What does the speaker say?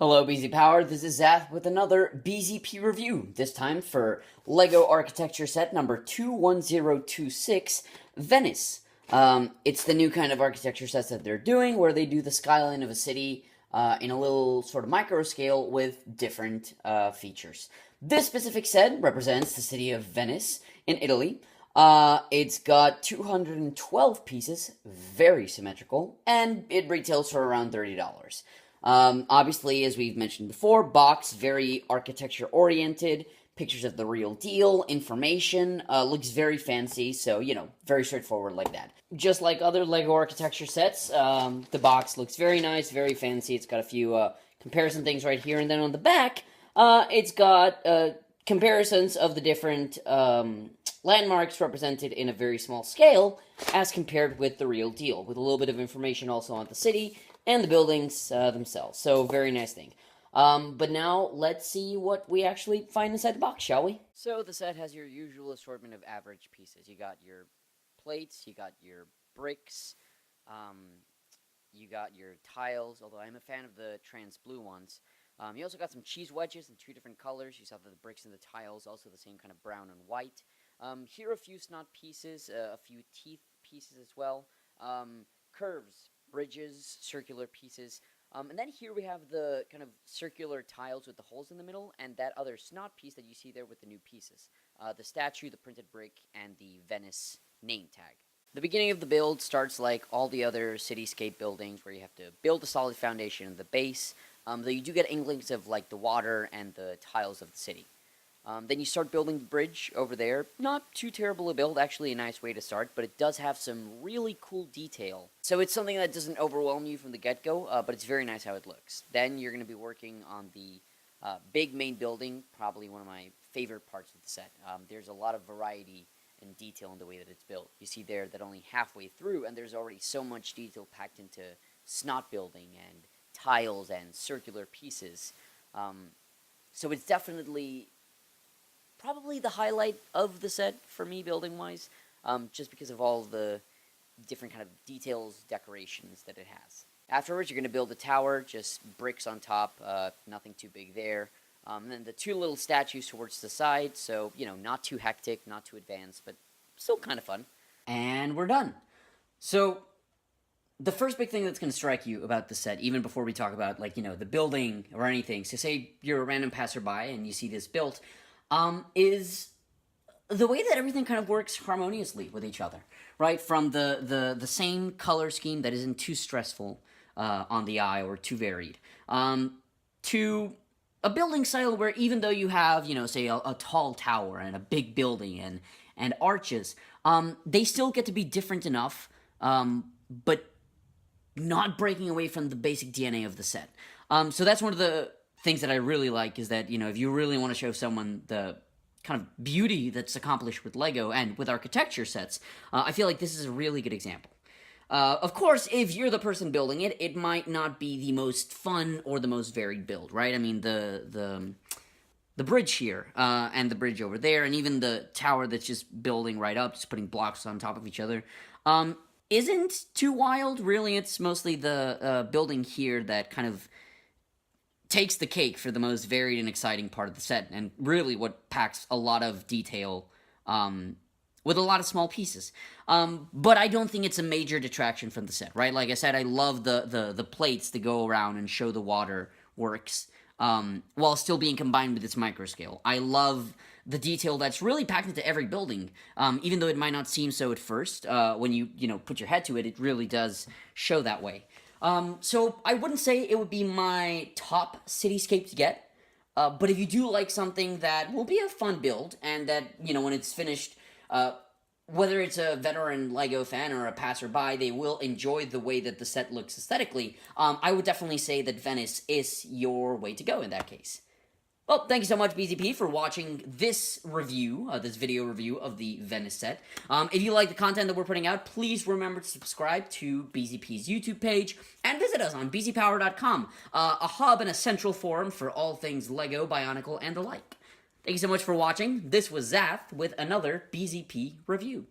Hello BZPower, this is Zatth with another BZP review, this time for LEGO Architecture Set number 21026, Venice. It's the new kind of architecture sets that they're doing, where they do the skyline of a city in a little sort of micro scale with different features. This specific set represents the city of Venice in Italy. It's got 212 pieces, very symmetrical, and it retails for around $30. Obviously, as we've mentioned before, box, very architecture-oriented, pictures of the real deal, information, looks very fancy, so, very straightforward like that. Just like other LEGO architecture sets, the box looks very nice, very fancy. It's got a few comparison things right here, and then on the back, it's got comparisons of the different landmarks represented in a very small scale as compared with the real deal, with a little bit of information also on the city and the buildings themselves. So, very nice thing. But now, let's see what we actually find inside the box, shall we? So, the set has your usual assortment of average pieces. You got your plates, you got your bricks, you got your tiles, although I'm a fan of the trans blue ones. You also got some cheese wedges in two different colors. You saw the bricks and the tiles, also the same kind of brown and white. Here are a few snot pieces, a few teeth pieces as well. Curves, bridges, circular pieces. And then here we have the kind of circular tiles with the holes in the middle, and that other snot piece that you see there with the new pieces. The statue, the printed brick, and the Venice name tag. The beginning of the build starts like all the other cityscape buildings, where you have to build a solid foundation in the base, though you do get inklings of like the water and the tiles of the city. Then you start building the bridge over there. Not too terrible a build, actually a nice way to start, but it does have some really cool detail. So it's something that doesn't overwhelm you from the get-go, but it's very nice how it looks. Then you're going to be working on the big main building, probably one of my favorite parts of the set. There's a lot of variety and detail in the way that it's built. You see there that only halfway through, and there's already so much detail packed into snot building and tiles and circular pieces. So it's definitely probably the highlight of the set for me building-wise, just because of all the different kind of details, decorations that it has. Afterwards, you're going to build a tower, just bricks on top, nothing too big there. And then the two little statues towards the side, so, not too hectic, not too advanced, but still kind of fun. And we're done. So, the first big thing that's going to strike you about the set, even before we talk about, the building or anything, so say you're a random passerby and you see this built, is the way that everything kind of works harmoniously with each other, right? From the same color scheme that isn't too stressful on the eye or too varied, to a building style where even though you have, say a tall tower and a big building and arches, they still get to be different enough, but not breaking away from the basic DNA of the set. So that's one of the things that I really like, is that, if you really want to show someone the kind of beauty that's accomplished with LEGO and with architecture sets, I feel like this is a really good example. Of course, if you're the person building it, it might not be the most fun or the most varied build, right? I mean, the bridge here, and the bridge over there, and even the tower that's just building right up, just putting blocks on top of each other, isn't too wild. Really, it's mostly the building here that kind of takes the cake for the most varied and exciting part of the set, and really what packs a lot of detail with a lot of small pieces. But I don't think it's a major detraction from the set, right? Like I said, I love the plates that go around and show the water works, while still being combined with its microscale. I love the detail that's really packed into every building, even though it might not seem so at first. When you put your head to it, it really does show that way. So I wouldn't say it would be my top cityscape to get, but if you do like something that will be a fun build, and that, when it's finished, whether it's a veteran LEGO fan or a passerby, they will enjoy the way that the set looks aesthetically, I would definitely say that Venice is your way to go in that case. Well, thank you so much, BZP, for watching this review, this video review of the Venice set. If you like the content that we're putting out, please remember to subscribe to BZP's YouTube page, and visit us on BZPower.com, a hub and a central forum for all things LEGO, Bionicle, and the like. Thank you so much for watching. This was Zatth with another BZP review.